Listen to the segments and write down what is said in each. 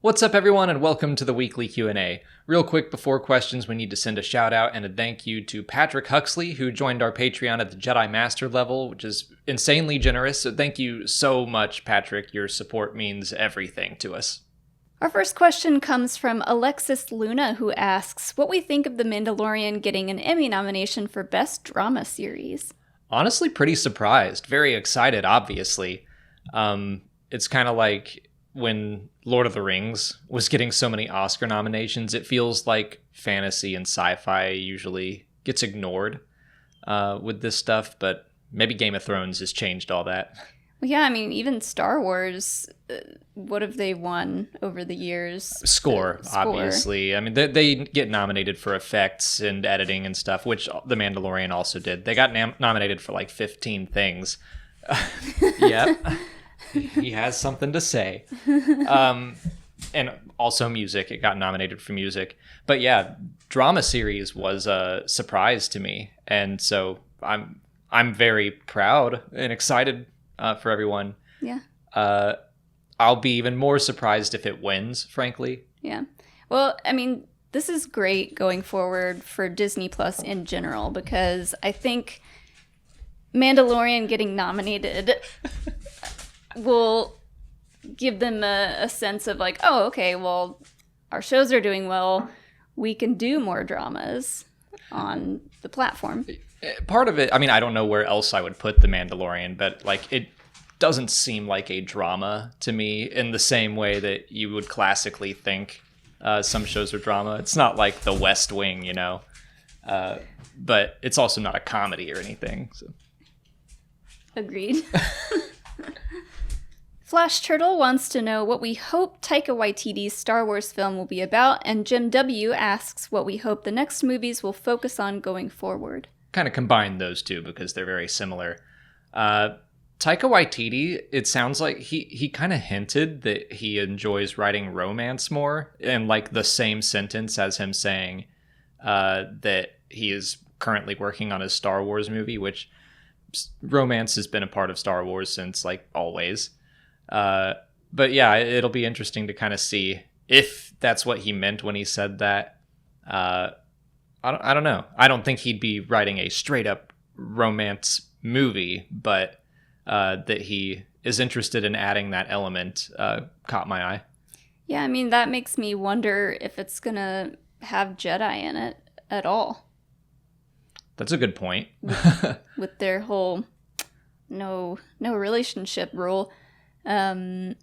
What's up, everyone, and welcome to the weekly Q&A. Real quick, before questions, we need to send a shout out and a thank you to Patrick Huxley, who joined our Patreon at the Jedi Master level, which is insanely generous. So thank you so much, Patrick. Your support means everything to us. Our first question comes from Alexis Luna, who asks what we think of The Mandalorian getting an Emmy nomination for Best Drama Series. Honestly, pretty surprised. Very excited, obviously. It's kind of like when Lord of the Rings was getting so many Oscar nominations. It feels like fantasy and sci-fi usually gets ignored with this stuff, but maybe Game of Thrones has changed all that. Well, yeah, I mean, even Star Wars, what have they won over the years? Score, obviously. I mean, they get nominated for effects and editing and stuff, which The Mandalorian also did. They got nominated for like 15 things. Yep. He has something to say. And also music. It got nominated for music. But yeah, drama series was a surprise to me. And so I'm very proud and excited for everyone. Yeah. I'll be even more surprised if it wins, frankly. Yeah. Well, I mean, this is great going forward for Disney Plus in general, because I think Mandalorian getting nominated will give them a sense of like, oh, okay, well, our shows are doing well. We can do more dramas on the platform. Part of it, I mean, I don't know where else I would put The Mandalorian, but like it doesn't seem like a drama to me in the same way that you would classically think some shows are drama. It's not like The West Wing, you know, but it's also not a comedy or anything. So. Agreed. Flash Turtle wants to know what we hope Taika Waititi's Star Wars film will be about, and Jim W. asks what we hope the next movies will focus on going forward. Kind of combine those two because they're very similar. Taika Waititi, it sounds like he kind of hinted that he enjoys writing romance more, in like the same sentence as him saying that he is currently working on his Star Wars movie, which romance has been a part of Star Wars since like always. But yeah, it'll be interesting to kind of see if that's what he meant when he said that. I don't know. I don't think he'd be writing a straight up romance movie, but that he is interested in adding that element caught my eye. Yeah, I mean, that makes me wonder if it's gonna have Jedi in it at all. That's a good point. with their whole no relationship rule. I mean,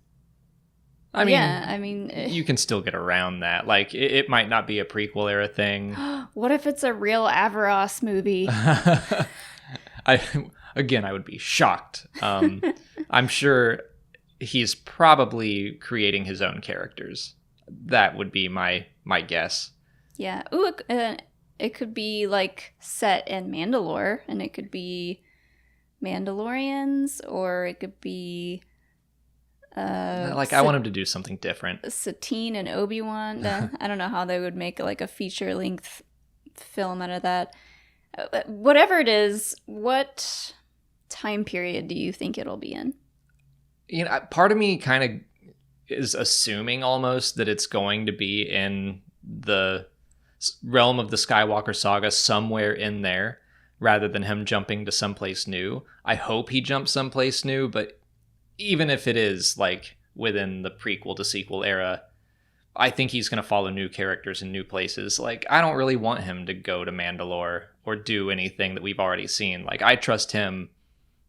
yeah, I mean, you can still get around that. Like, it might not be a prequel era thing. What if it's a real Avaros movie? I would be shocked. I'm sure he's probably creating his own characters. That would be my guess. Yeah. Ooh, it could be like set in Mandalore, and it could be Mandalorians, or it could be I want him to do something different. Satine and Obi-Wan. I don't know how they would make like a feature-length film out of that. Whatever it is, what time period do you think it'll be in? You know, part of me kind of is assuming almost that it's going to be in the realm of the Skywalker saga, somewhere in there, rather than him jumping to someplace new. I hope he jumps someplace new, but even if it is like within the prequel to sequel era, I think he's going to follow new characters in new places. Like, I don't really want him to go to Mandalore or do anything that we've already seen. Like, I trust him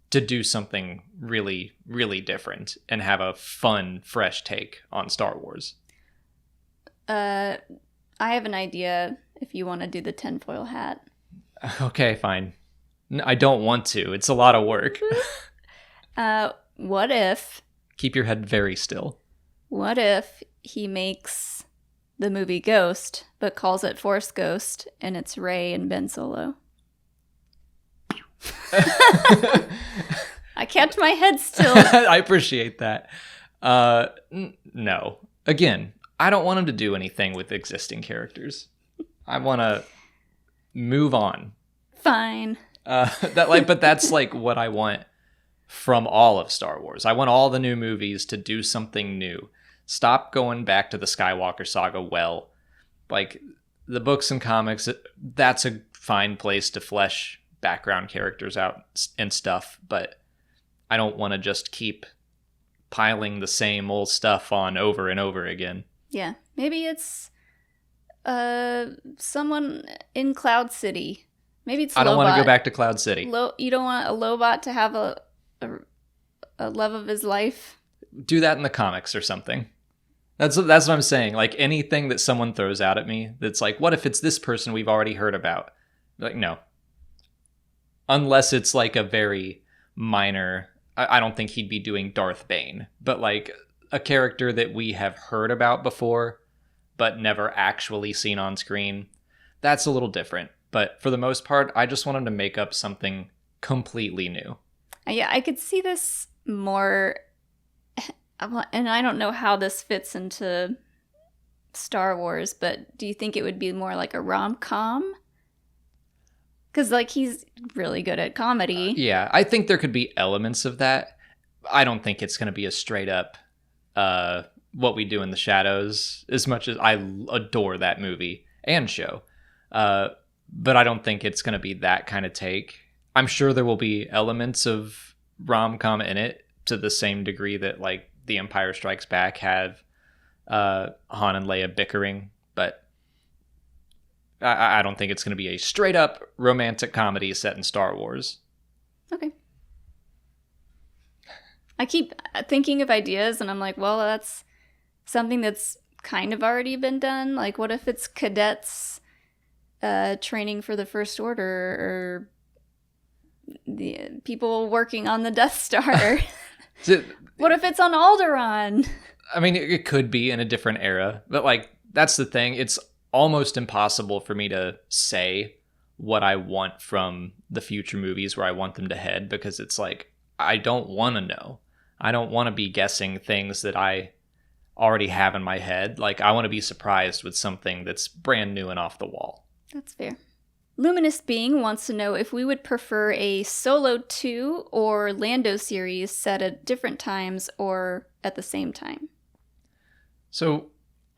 to do something really, really different and have a fun, fresh take on Star Wars. I have an idea if you want to do the tinfoil hat. Okay, fine. I don't want to. It's a lot of work. What if... Keep your head very still. What if he makes the movie Ghost, but calls it Force Ghost, and it's Rey and Ben Solo? I kept my head still. I appreciate that. No. Again, I don't want him to do anything with existing characters. I want to move on. Fine. But that's like what I want from all of Star Wars. I want all the new movies to do something new. Stop going back to the Skywalker saga. Well, like the books and comics, that's a fine place to flesh background characters out and stuff, but I don't want to just keep piling the same old stuff on over and over again. Yeah, maybe it's someone in Cloud City. Maybe it's I don't Lobot. want to go back to Cloud City. You don't want a Lobot to have a love of his life? Do that in the comics or something. That's what I'm saying. Like anything that someone throws out at me that's like, what if it's this person we've already heard about? Like, no. Unless it's like a very minor, I don't think he'd be doing Darth Bane, but like a character that we have heard about before, but never actually seen on screen. That's a little different. But for the most part, I just wanted to make up something completely new. Yeah, I could see this more, and I don't know how this fits into Star Wars, but do you think it would be more like a rom-com? Because, like, he's really good at comedy. Yeah, I think there could be elements of that. I don't think it's going to be a straight up What We Do in the Shadows, as much as I adore that movie and show. But I don't think it's going to be that kind of take. I'm sure there will be elements of rom-com in it to the same degree that, like, The Empire Strikes Back had Han and Leia bickering, but I don't think it's going to be a straight-up romantic comedy set in Star Wars. Okay. I keep thinking of ideas, and I'm like, well, that's something that's kind of already been done. Like, what if it's cadets training for the First Order, or the people working on the Death Star? What if it's on Alderaan? I mean, it could be in a different era, but, like, that's the thing. It's almost impossible for me to say what I want from the future movies, where I want them to head, because it's like, I don't want to know. I don't want to be guessing things that I already have in my head. Like, I want to be surprised with something that's brand new and off the wall. That's fair. Luminous Being wants to know if we would prefer a Solo 2 or Lando series set at different times or at the same time. So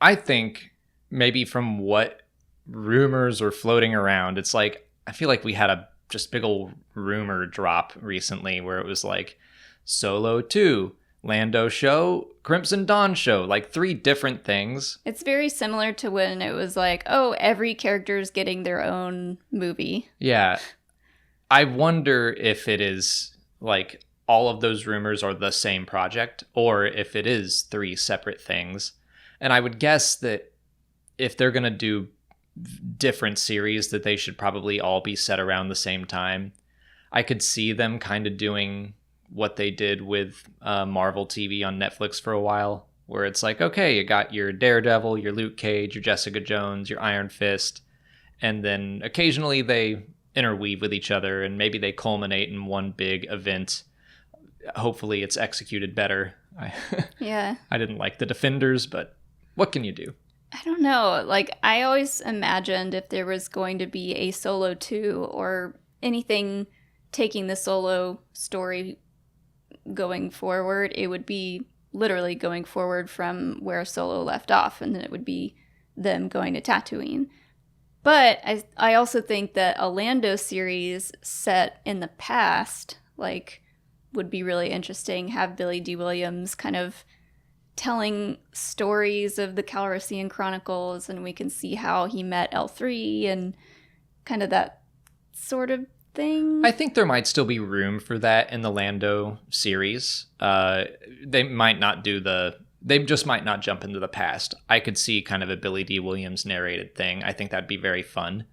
I think maybe from what rumors are floating around, it's like, I feel like we had a just big old rumor drop recently where it was like Solo 2, Lando show, Crimson Dawn show, like 3 different things. It's very similar to when it was like, oh, every character's getting their own movie. Yeah. I wonder if it is like all of those rumors are the same project, or if it is 3 separate things. And I would guess that if they're going to do different series, that they should probably all be set around the same time. I could see them kind of doing what they did with Marvel TV on Netflix for a while, where it's like, okay, you got your Daredevil, your Luke Cage, your Jessica Jones, your Iron Fist, and then occasionally they interweave with each other, and maybe they culminate in one big event. Hopefully it's executed better. Yeah. I didn't like The Defenders, but what can you do? I don't know. Like, I always imagined if there was going to be a Solo 2 or anything taking the Solo story going forward, it would be literally going forward from where Solo left off, and then it would be them going to Tatooine. But I also think that a Lando series set in the past, like, would be really interesting. Have Billy D. Williams kind of telling stories of the Calrissian Chronicles, and we can see how he met L3 and kind of that sort of thing. I think there might still be room for that in the Lando series. They might not do they just might not jump into the past. I could see kind of a Billy D. Williams narrated thing. I think that'd be very fun.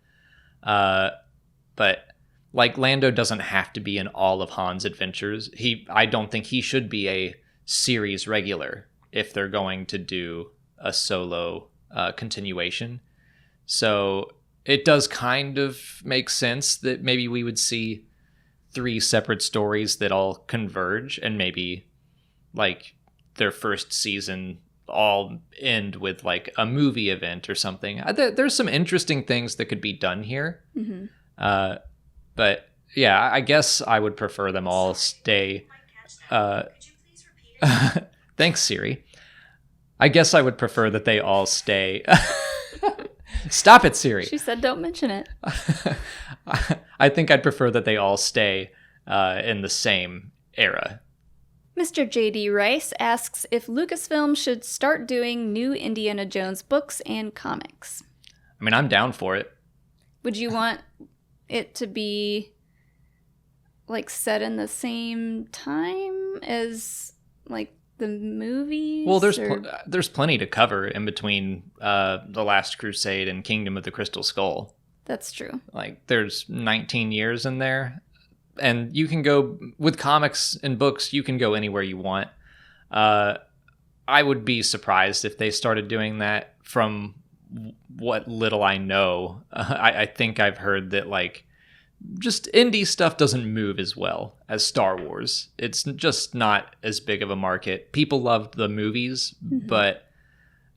But like, Lando doesn't have to be in all of Han's adventures. I don't think he should be a series regular if they're going to do a Solo continuation. So it does kind of make sense that maybe we would see 3 separate stories that all converge, and maybe like their first season all end with like a movie event or something. There's some interesting things that could be done here. Mm-hmm. But yeah, I guess I would prefer them all stay. Thanks, Siri. I guess I would prefer that they all stay. Stop it, Siri. She said don't mention it. I think I'd prefer that they all stay in the same era. Mr. J.D. Rice asks if Lucasfilm should start doing new Indiana Jones books and comics. I mean, I'm down for it. Would you want it to be like set in the same time as like the movies? Well, there's plenty to cover in between The Last Crusade and Kingdom of the Crystal Skull. That's true. Like, there's 19 years in there. And you can go, with comics and books, you can go anywhere you want. I would be surprised if they started doing that. From what little I know. I think I've heard that, like, just indie stuff doesn't move as well as Star Wars. It's just not as big of a market. People love the movies, but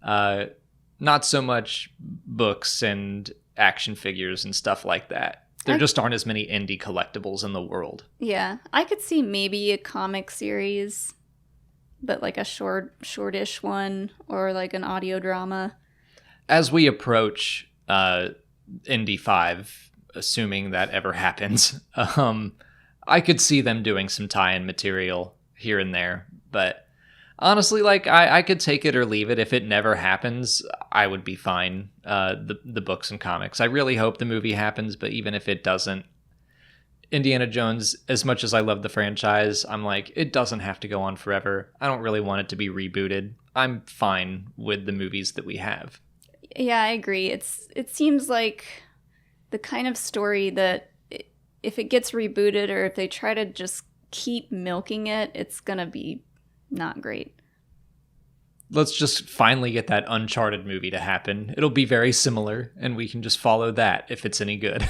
not so much books and action figures and stuff like that. There just aren't as many indie collectibles in the world. Yeah, I could see maybe a comic series, but like a shortish one, or like an audio drama. As we approach Indy 5, assuming that ever happens, I could see them doing some tie-in material here and there. But honestly, like, I could take it or leave it. If it never happens, I would be fine. The books and comics. I really hope the movie happens, but even if it doesn't, Indiana Jones, as much as I love the franchise, I'm like, it doesn't have to go on forever. I don't really want it to be rebooted. I'm fine with the movies that we have. Yeah, I agree. It seems like the kind of story that if it gets rebooted or if they try to just keep milking it, it's gonna be not great. Let's just finally get that Uncharted movie to happen. It'll be very similar, and we can just follow that if it's any good.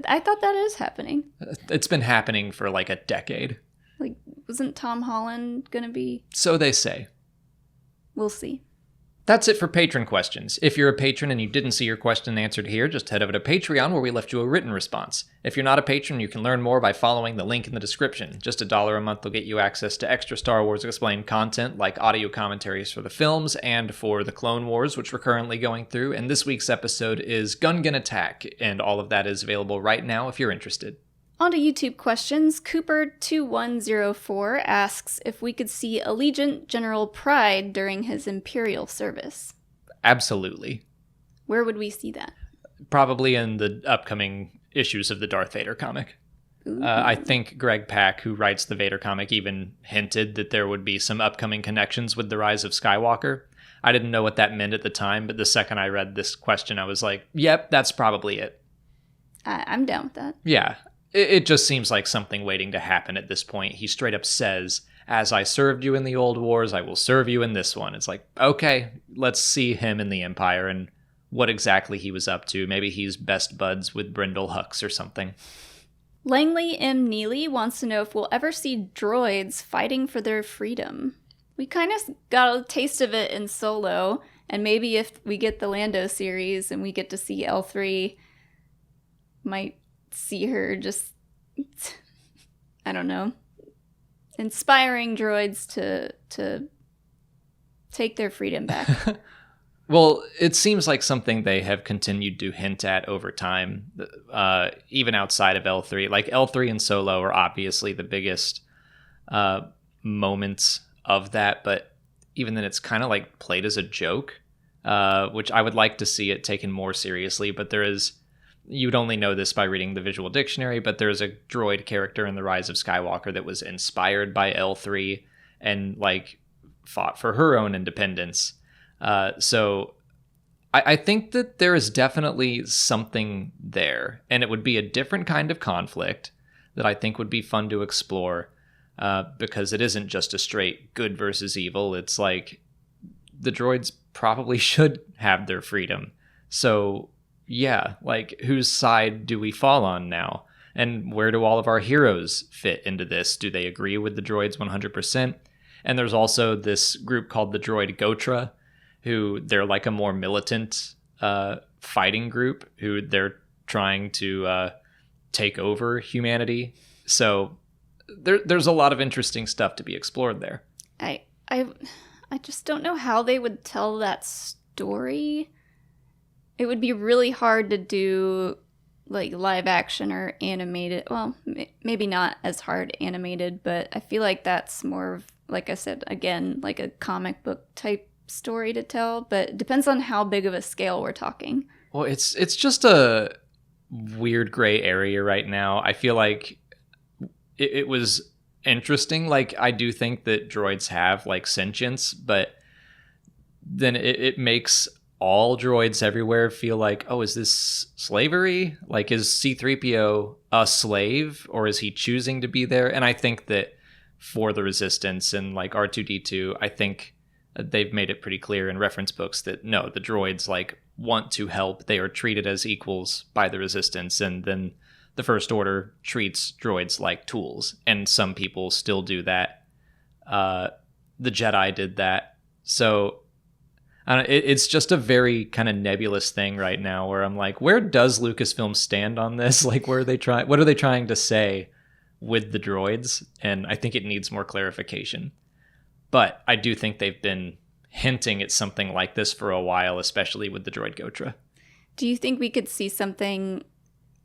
I thought that is happening. It's been happening for like a decade. Like, wasn't Tom Holland gonna be? So they say. We'll see. That's it for patron questions. If you're a patron and you didn't see your question answered here, just head over to Patreon where we left you a written response. If you're not a patron, you can learn more by following the link in the description. Just $1 a month will get you access to extra Star Wars Explained content like audio commentaries for the films and for the Clone Wars, which we're currently going through. And this week's episode is Gungan Attack, and all of that is available right now if you're interested. On to YouTube questions. Cooper2104 asks if we could see Allegiant General Pride during his Imperial service. Absolutely. Where would we see that? Probably in the upcoming issues of the Darth Vader comic. I think Greg Pak, who writes the Vader comic, even hinted that there would be some upcoming connections with the Rise of Skywalker. I didn't know what that meant at the time, but the second I read this question, I was like, yep, that's probably it. I'm down with that. Yeah. It just seems like something waiting to happen at this point. He straight up says, as I served you in the old wars, I will serve you in this one. It's like, okay, let's see him in the Empire and what exactly he was up to. Maybe he's best buds with Brindle Hux or something. Langley M. Neely wants to know if we'll ever see droids fighting for their freedom. We kind of got a taste of it in Solo, and maybe if we get the Lando series and we get to see L3, might see her just, I don't know, inspiring droids to take their freedom back. Well, it seems like something they have continued to hint at over time, even outside of L3. Like, L3 and Solo are obviously the biggest moments of that, but even then it's kind of like played as a joke, which I would like to see it taken more seriously, but there is... You'd only know this by reading the visual dictionary, but there's a droid character in The Rise of Skywalker that was inspired by L3 and, like, fought for her own independence. So I think that there is definitely something there, and it would be a different kind of conflict that I think would be fun to explore, because it isn't just a straight good versus evil. It's like the droids probably should have their freedom. So... yeah, like, whose side do we fall on now? And where do all of our heroes fit into this? Do they agree with the droids 100%? And there's also this group called the Droid Gotra, who they're like a more militant fighting group, who they're trying to take over humanity. So there's a lot of interesting stuff to be explored there. I just don't know how they would tell that story. It would be really hard to do like live action or animated. Well, maybe not as hard animated, but I feel like that's more of, like I said, again, like a comic book type story to tell, but it depends on how big of a scale we're talking. Well, it's just a weird gray area right now. I feel like it was interesting. Like, I do think that droids have like sentience, but then it makes all droids everywhere feel like, oh, is this slavery? Like, is C-3PO a slave, or is he choosing to be there? And I think that for the Resistance and like R2-D2, I think they've made it pretty clear in reference books that no, the droids like want to help. They are treated as equals by the Resistance, and then the First Order treats droids like tools, and some people still do that. The Jedi did that. So it's just a very kind of nebulous thing right now where I'm like, where does Lucasfilm stand on this? Like, what are they trying to say with the droids? And I think it needs more clarification. But I do think they've been hinting at something like this for a while, especially with the droid Gotra. Do you think we could see something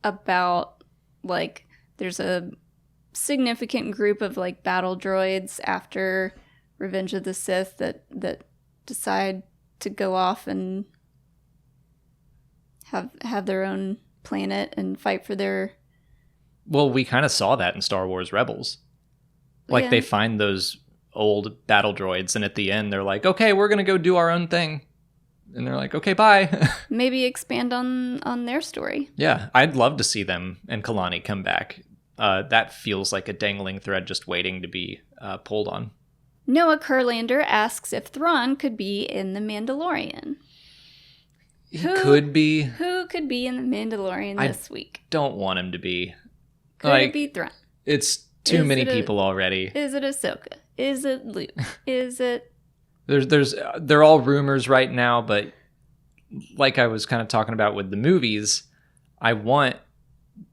about, like, there's a significant group of, like, battle droids after Revenge of the Sith that decide to go off and have their own planet and fight for their... Well, we kind of saw that in Star Wars Rebels. Like, Yeah. they find those old battle droids, and at the end they're like, okay, we're gonna go do our own thing, and they're like, okay, bye. Maybe expand on their story. Yeah, I'd love to see them and Kalani come back. That feels like a dangling thread just waiting to be pulled on. Noah Kurlander asks if Thrawn could be in The Mandalorian. He could be. Who could be in The Mandalorian this week? Don't want him to be. Could it be Thrawn? It's too many people already. Is it Ahsoka? Is it Luke? Is it... They're all rumors right now, but like I was kind of talking about with the movies, I want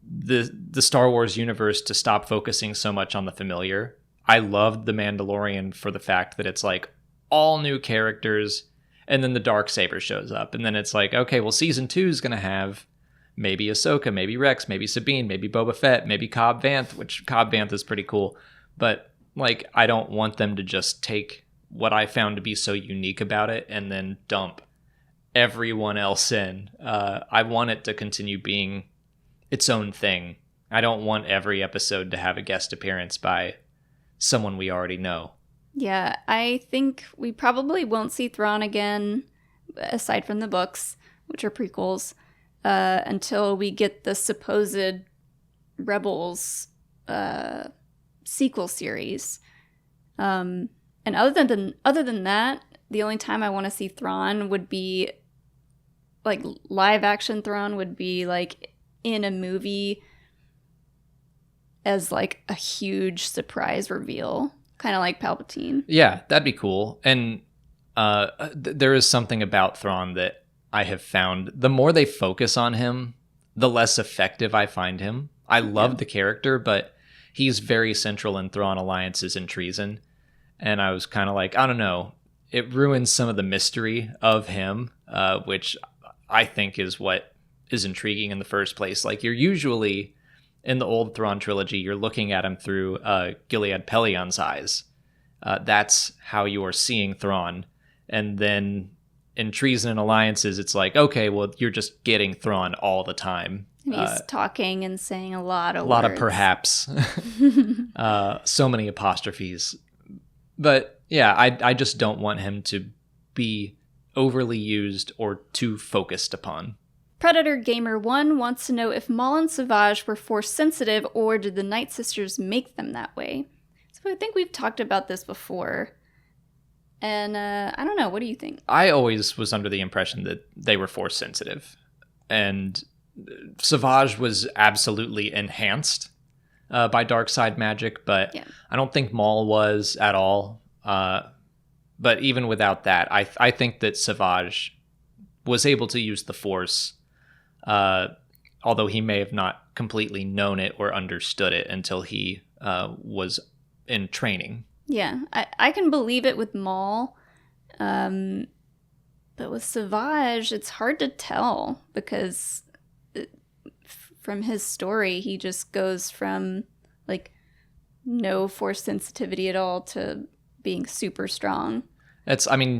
the Star Wars universe to stop focusing so much on the familiar. I loved The Mandalorian for the fact that it's like all new characters, and then the Darksaber shows up, and then it's like, okay, well, season 2 is going to have maybe Ahsoka, maybe Rex, maybe Sabine, maybe Boba Fett, maybe Cobb Vanth, which Cobb Vanth is pretty cool. But like, I don't want them to just take what I found to be so unique about it and then dump everyone else in. I want it to continue being its own thing. I don't want every episode to have a guest appearance by someone we already know. Yeah, I think we probably won't see Thrawn again, aside from the books, which are prequels, until we get the supposed Rebels sequel series. And other than that, the only time I want to see Thrawn would be, like, live action Thrawn would be, like, in a movie as, like, a huge surprise reveal, kind of like Palpatine. Yeah, that'd be cool. And there is something about Thrawn that I have found, the more they focus on him, the less effective I find him. I love the character, but he's very central in Thrawn alliances and treason. And I was kind of like, I don't know, it ruins some of the mystery of him, which I think is what is intriguing in the first place. Like, you're usually, in the old Thrawn trilogy, you're looking at him through Gilead Pelion's eyes. That's how you are seeing Thrawn. And then in Treason and Alliances, it's like, okay, well, you're just getting Thrawn all the time. And he's talking and saying a lot of words. Perhaps. So many apostrophes. But yeah, I just don't want him to be overly used or too focused upon. Predator Gamer 1 wants to know if Maul and Savage were Force sensitive, or did the Night Sisters make them that way? So I think we've talked about this before. And I don't know, what do you think? I always was under the impression that they were Force sensitive. And Savage was absolutely enhanced by dark side magic, but yeah. I don't think Maul was at all. But even without that, I think that Savage was able to use the Force, although he may have not completely known it or understood it until he was in training. Yeah, I can believe it with Maul, But with Savage, it's hard to tell because from his story, he just goes from like no force sensitivity at all to being super strong.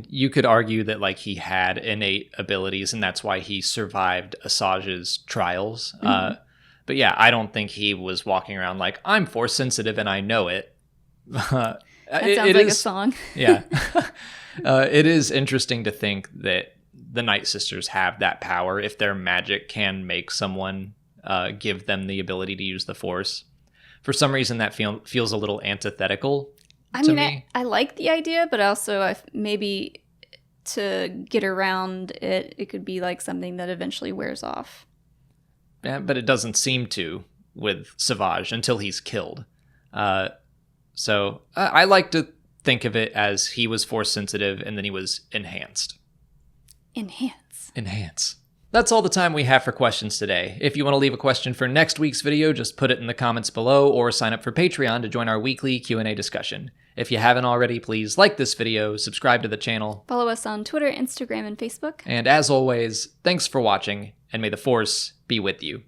You could argue that like he had innate abilities and that's why he survived Asajj's trials. But yeah, I don't think he was walking around like, I'm force sensitive and I know it. That sounds like a song. Yeah. It is interesting to think that the Night Sisters have that power if their magic can make someone give them the ability to use the Force. For some reason, that feels a little antithetical to me. I like the idea, but also maybe to get around it, it could be like something that eventually wears off. Yeah, but it doesn't seem to with Savage until he's killed. So I like to think of it as he was force sensitive and then he was enhanced. Enhance. That's all the time we have for questions today. If you want to leave a question for next week's video, just put it in the comments below or sign up for Patreon to join our weekly Q&A discussion. If you haven't already, please like this video, subscribe to the channel. Follow us on Twitter, Instagram, and Facebook. And as always, thanks for watching, and may the Force be with you.